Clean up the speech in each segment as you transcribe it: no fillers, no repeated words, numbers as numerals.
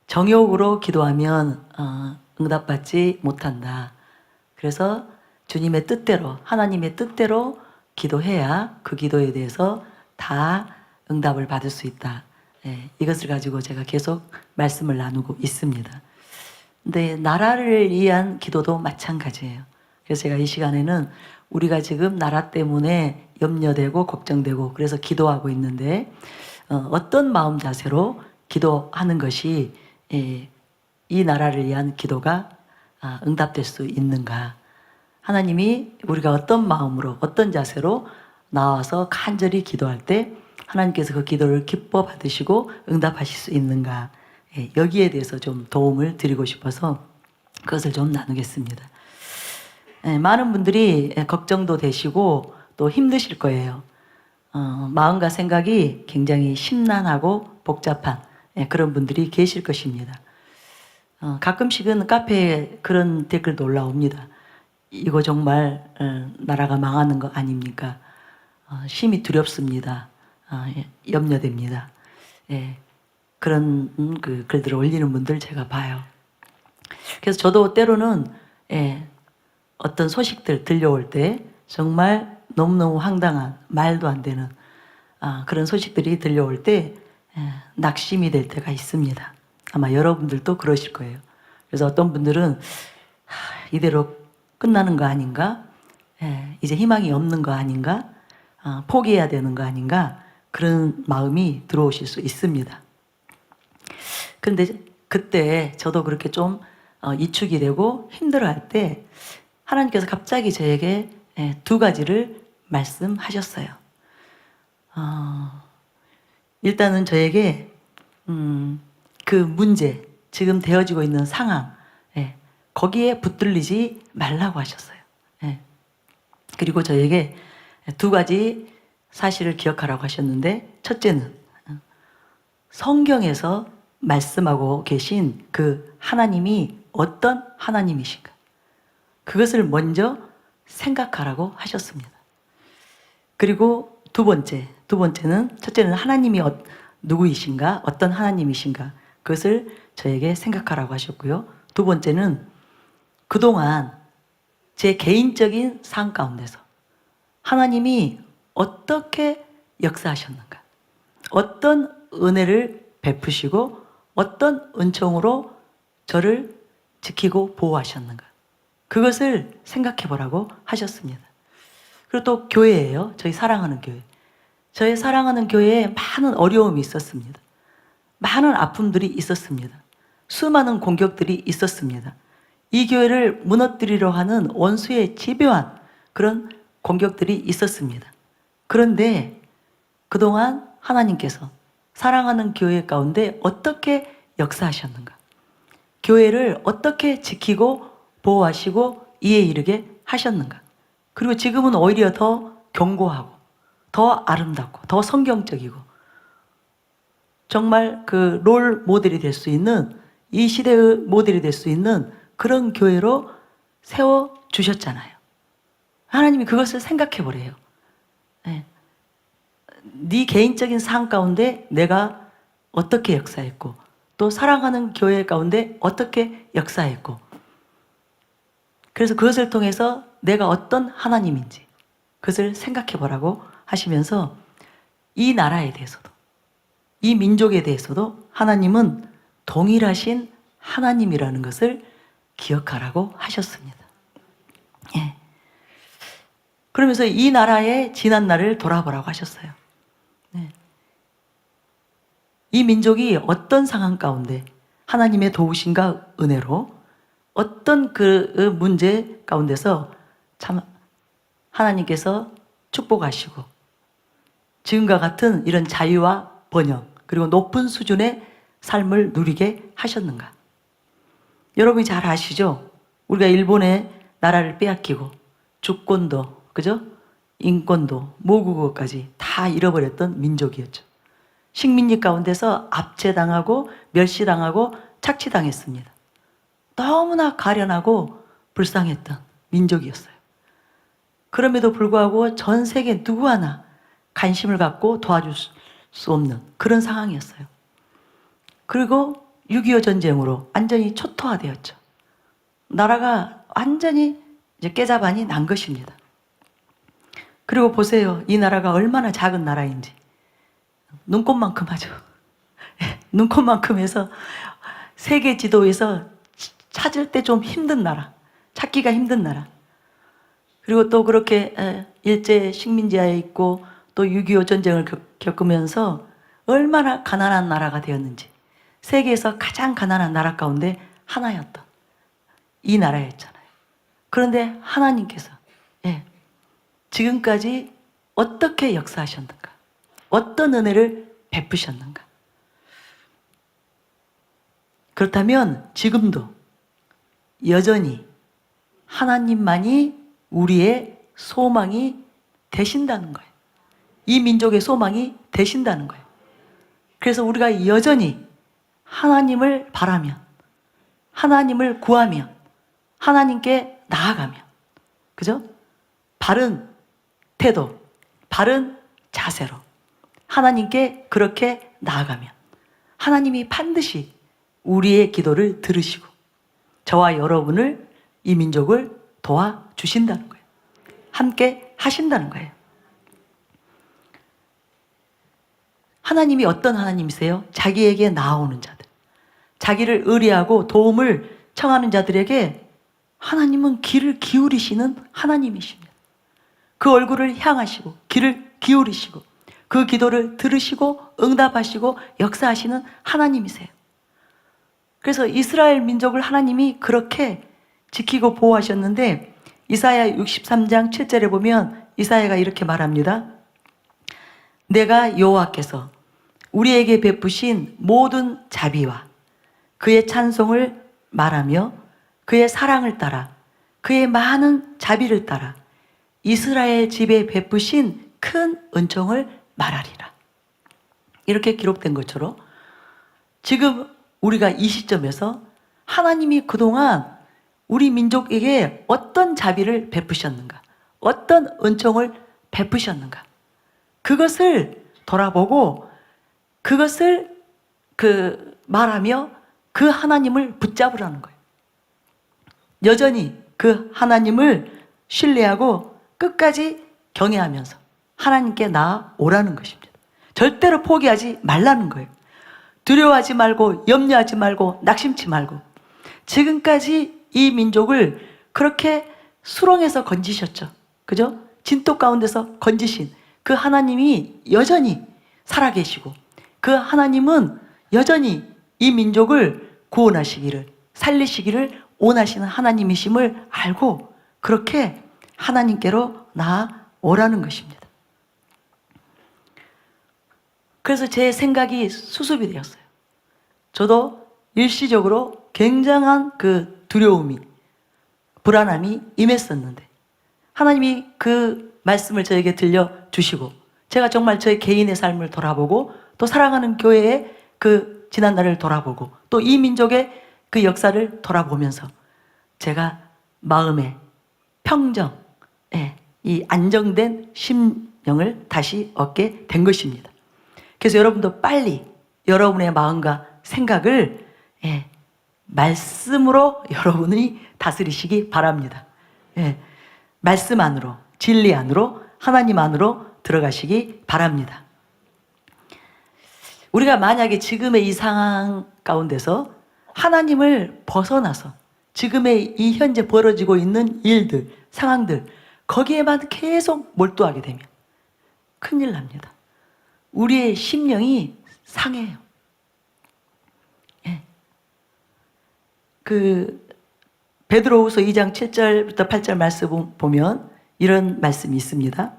정욕으로 기도하면 응답받지 못한다. 그래서 주님의 뜻대로, 하나님의 뜻대로 기도해야 그 기도에 대해서 다 응답을 받을 수 있다. 예, 이것을 가지고 제가 계속 말씀을 나누고 있습니다. 근데 나라를 위한 기도도 마찬가지예요. 그래서 제가 이 시간에는 우리가 지금 나라 때문에 염려되고 걱정되고 그래서 기도하고 있는데 어떤 마음 자세로 기도하는 것이 이 나라를 위한 기도가 응답될 수 있는가. 하나님이 우리가 어떤 마음으로 어떤 자세로 나와서 간절히 기도할 때 하나님께서 그 기도를 기뻐 받으시고 응답하실 수 있는가. 여기에 대해서 좀 도움을 드리고 싶어서 그것을 좀 나누겠습니다. 많은 분들이 걱정도 되시고 또 힘드실 거예요. 마음과 생각이 굉장히 심란하고 복잡한 그런 분들이 계실 것입니다. 가끔씩은 카페에 그런 댓글도 올라옵니다. 이거 정말 나라가 망하는 거 아닙니까? 심히 두렵습니다. 염려됩니다. 그런 그 글들을 올리는 분들 제가 봐요. 그래서 저도 때로는 어떤 소식들 들려올 때 정말 너무너무 황당한 말도 안 되는 그런 소식들이 들려올 때 낙심이 될 때가 있습니다. 아마 여러분들도 그러실 거예요. 그래서 어떤 분들은 이대로 끝나는 거 아닌가? 이제 희망이 없는 거 아닌가? 포기해야 되는 거 아닌가? 그런 마음이 들어오실 수 있습니다. 그런데 그때 저도 그렇게 좀 이축이 되고 힘들어할 때 하나님께서 갑자기 저에게 두 가지를 말씀하셨어요. 일단은 저에게 그 문제, 지금 되어지고 있는 상황, 거기에 붙들리지 말라고 하셨어요. 그리고 저에게 두 가지 사실을 기억하라고 하셨는데, 첫째는 성경에서 말씀하고 계신 그 하나님이 어떤 하나님이신가, 그것을 먼저 생각하라고 하셨습니다. 그리고 두 번째는, 첫째는 하나님이 누구이신가, 어떤 하나님이신가, 그것을 저에게 생각하라고 하셨고요. 두 번째는 그동안 제 개인적인 삶 가운데서 하나님이 어떻게 역사하셨는가, 어떤 은혜를 베푸시고 어떤 은총으로 저를 지키고 보호하셨는가, 그것을 생각해 보라고 하셨습니다. 그리고 또 교회예요. 저희 사랑하는 교회. 저희 사랑하는 교회에 많은 어려움이 있었습니다. 많은 아픔들이 있었습니다. 수많은 공격들이 있었습니다. 이 교회를 무너뜨리려 하는 원수의 집요한 그런 공격들이 있었습니다. 그런데 그동안 하나님께서 사랑하는 교회 가운데 어떻게 역사하셨는가, 교회를 어떻게 지키고 보호하시고 이에 이르게 하셨는가, 그리고 지금은 오히려 더 견고하고 더 아름답고 더 성경적이고 정말 그 롤 모델이 될 수 있는, 이 시대의 모델이 될 수 있는 그런 교회로 세워주셨잖아요. 하나님이 그것을 생각해 보래요. 네 개인적인 삶 가운데 내가 어떻게 역사했고 또 사랑하는 교회 가운데 어떻게 역사했고, 그래서 그것을 통해서 내가 어떤 하나님인지 그것을 생각해 보라고 하시면서 이 나라에 대해서도 이 민족에 대해서도 하나님은 동일하신 하나님이라는 것을 기억하라고 하셨습니다. 그러면서 이 나라의 지난 날을 돌아보라고 하셨어요. 이 민족이 어떤 상황 가운데 하나님의 도우심과 은혜로 어떤 그 문제 가운데서 참 하나님께서 축복하시고 지금과 같은 이런 자유와 번영 그리고 높은 수준의 삶을 누리게 하셨는가. 여러분이 잘 아시죠? 우리가 일본의 나라를 빼앗기고 주권도, 그죠? 인권도, 모국어까지 다 잃어버렸던 민족이었죠. 식민지 가운데서 압제당하고 멸시당하고 착취당했습니다. 너무나 가련하고 불쌍했던 민족이었어요. 그럼에도 불구하고 전 세계 누구 하나 관심을 갖고 도와줄 수 없는 그런 상황이었어요. 그리고 6.25 전쟁으로 완전히 초토화되었죠. 나라가 완전히 이제 깨자반이 난 것입니다. 그리고 보세요. 이 나라가 얼마나 작은 나라인지. 눈꽃만큼 하죠. 눈꽃만큼 해서 세계 지도에서 찾을 때 좀 힘든 나라, 찾기가 힘든 나라. 그리고 또 그렇게 일제 식민지하에 있고 또 6.25 전쟁을 겪으면서 얼마나 가난한 나라가 되었는지, 세계에서 가장 가난한 나라 가운데 하나였던 이 나라였잖아요. 그런데 하나님께서 지금까지 어떻게 역사하셨는가, 어떤 은혜를 베푸셨는가. 그렇다면 지금도 여전히 하나님만이 우리의 소망이 되신다는 거예요. 이 민족의 소망이 되신다는 거예요. 그래서 우리가 여전히 하나님을 바라면, 하나님을 구하면, 하나님께 나아가면, 그죠? 바른 태도, 바른 자세로 하나님께 그렇게 나아가면 하나님이 반드시 우리의 기도를 들으시고 저와 여러분을, 이 민족을 도와주신다는 거예요. 함께 하신다는 거예요. 하나님이 어떤 하나님이세요? 자기에게 나아오는 자들, 자기를 의뢰하고 도움을 청하는 자들에게 하나님은 귀를 기울이시는 하나님이십니다. 그 얼굴을 향하시고 귀를 기울이시고 그 기도를 들으시고 응답하시고 역사하시는 하나님이세요. 그래서 이스라엘 민족을 하나님이 그렇게 지키고 보호하셨는데, 이사야 63장 7절에 보면 이사야가 이렇게 말합니다. 내가 여호와께서 우리에게 베푸신 모든 자비와 그의 찬송을 말하며 그의 사랑을 따라 그의 많은 자비를 따라 이스라엘 집에 베푸신 큰 은총을 말하리라. 이렇게 기록된 것처럼 지금 우리가 이 시점에서 하나님이 그동안 우리 민족에게 어떤 자비를 베푸셨는가, 어떤 은총을 베푸셨는가, 그것을 돌아보고 그것을 말하며 그 하나님을 붙잡으라는 거예요. 여전히 그 하나님을 신뢰하고 끝까지 경외하면서 하나님께 나아오라는 것입니다. 절대로 포기하지 말라는 거예요. 두려워하지 말고 염려하지 말고 낙심치 말고. 지금까지 이 민족을 그렇게 수렁에서 건지셨죠. 그죠? 진토 가운데서 건지신 그 하나님이 여전히 살아계시고 그 하나님은 여전히 이 민족을 구원하시기를, 살리시기를 원하시는 하나님이심을 알고 그렇게 하나님께로 나아오라는 것입니다. 그래서 제 생각이 수습이 되었어요. 저도 일시적으로 굉장한 그 두려움이, 불안함이 임했었는데 하나님이 그 말씀을 저에게 들려주시고 제가 정말 저의 개인의 삶을 돌아보고 또 사랑하는 교회의 그 지난날을 돌아보고 또 이 민족의 그 역사를 돌아보면서 제가 마음의 평정, 이 안정된 심령을 다시 얻게 된 것입니다. 그래서 여러분도 빨리 여러분의 마음과 생각을 말씀으로 여러분이 다스리시기 바랍니다. 말씀 안으로, 진리 안으로, 하나님 안으로 들어가시기 바랍니다. 우리가 만약에 지금의 이 상황 가운데서 하나님을 벗어나서 지금의 이 현재 벌어지고 있는 일들, 상황들, 거기에만 계속 몰두하게 되면 큰일 납니다. 우리의 심령이 상해요. 베드로후서 2장 7절부터 8절 말씀 보면 이런 말씀이 있습니다.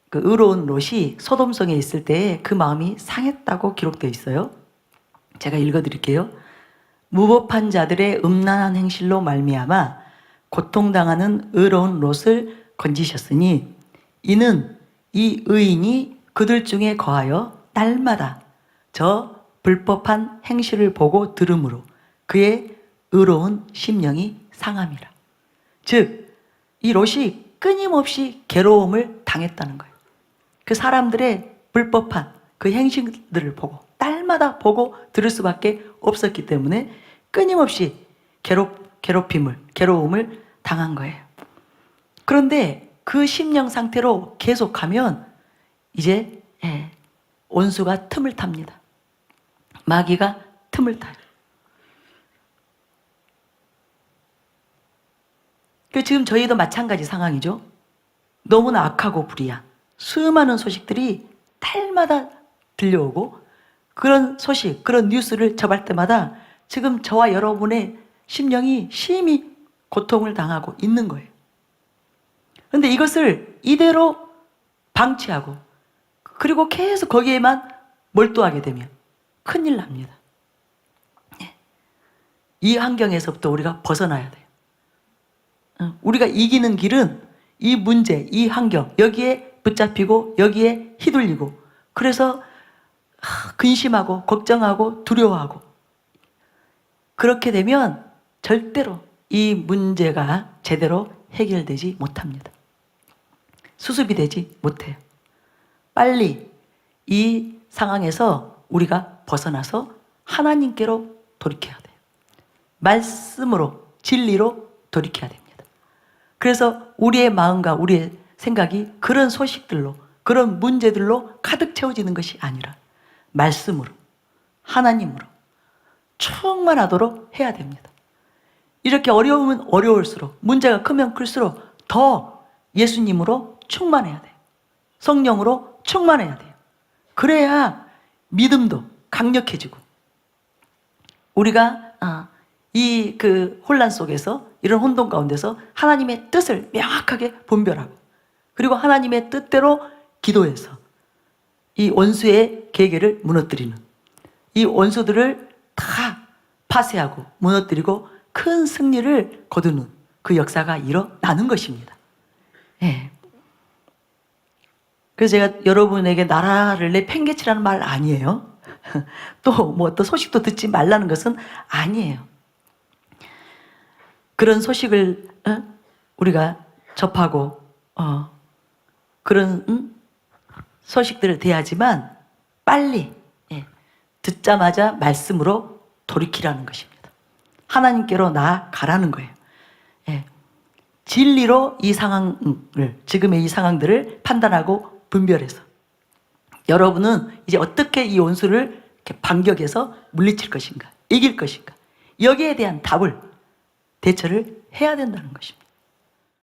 그 의로운 롯이 소돔성에 있을 때 그 마음이 상했다고 기록되어 있어요. 제가 읽어드릴게요. 무법한 자들의 음란한 행실로 말미암아 고통당하는 의로운 롯을 건지셨으니 이는 이 의인이 그들 중에 거하여 날마다 저 불법한 행실을 보고 들으므로 그의 의로운 심령이 상함이라. 즉, 이 롯이 끊임없이 괴로움을 당했다는 거예요. 그 사람들의 불법한 그 행실들을 보고 날마다 보고 들을 수밖에 없었기 때문에 끊임없이 괴로움을 당한 거예요. 그런데 그 심령 상태로 계속하면 이제 원수가 틈을 탑니다. 마귀가 틈을 타요. 지금 저희도 마찬가지 상황이죠. 너무나 악하고 불의한 수많은 소식들이 달마다 들려오고, 그런 소식, 그런 뉴스를 접할 때마다 지금 저와 여러분의 심령이 심히 고통을 당하고 있는 거예요. 그런데 이것을 이대로 방치하고 그리고 계속 거기에만 몰두하게 되면 큰일 납니다. 이 환경에서부터 우리가 벗어나야 돼요. 우리가 이기는 길은 이 문제, 이 환경, 여기에 붙잡히고 여기에 휘둘리고, 그래서 근심하고 걱정하고 두려워하고, 그렇게 되면 절대로 이 문제가 제대로 해결되지 못합니다. 수습이 되지 못해요. 빨리 이 상황에서 우리가 벗어나서 하나님께로 돌이켜야 돼요. 말씀으로, 진리로 돌이켜야 됩니다. 그래서 우리의 마음과 우리의 생각이 그런 소식들로, 그런 문제들로 가득 채워지는 것이 아니라 말씀으로, 하나님으로 충만하도록 해야 됩니다. 이렇게 어려우면 어려울수록, 문제가 크면 클수록 더 예수님으로 충만해야 돼요. 성령으로 충만해야 돼요. 그래야 믿음도 강력해지고, 우리가 이 혼란 속에서, 이런 혼돈 가운데서 하나님의 뜻을 명확하게 분별하고, 그리고 하나님의 뜻대로 기도해서 이 원수의 계계를 무너뜨리는, 이 원수들을 다 파쇄하고 무너뜨리고 큰 승리를 거두는 그 역사가 일어나는 것입니다. 그래서 제가 여러분에게 나라를 내팽개치라는 말 아니에요. 또 소식도 듣지 말라는 것은 아니에요. 그런 소식을 우리가 접하고 그런 소식들을 대하지만 빨리 듣자마자 말씀으로 돌이키라는 것입니다. 하나님께로 나아가라는 거예요. 진리로 이 상황을, 지금의 이 상황들을 판단하고 분별해서 여러분은 이제 어떻게 이 원수를 이렇게 반격해서 물리칠 것인가, 이길 것인가, 여기에 대한 답을, 대처를 해야 된다는 것입니다.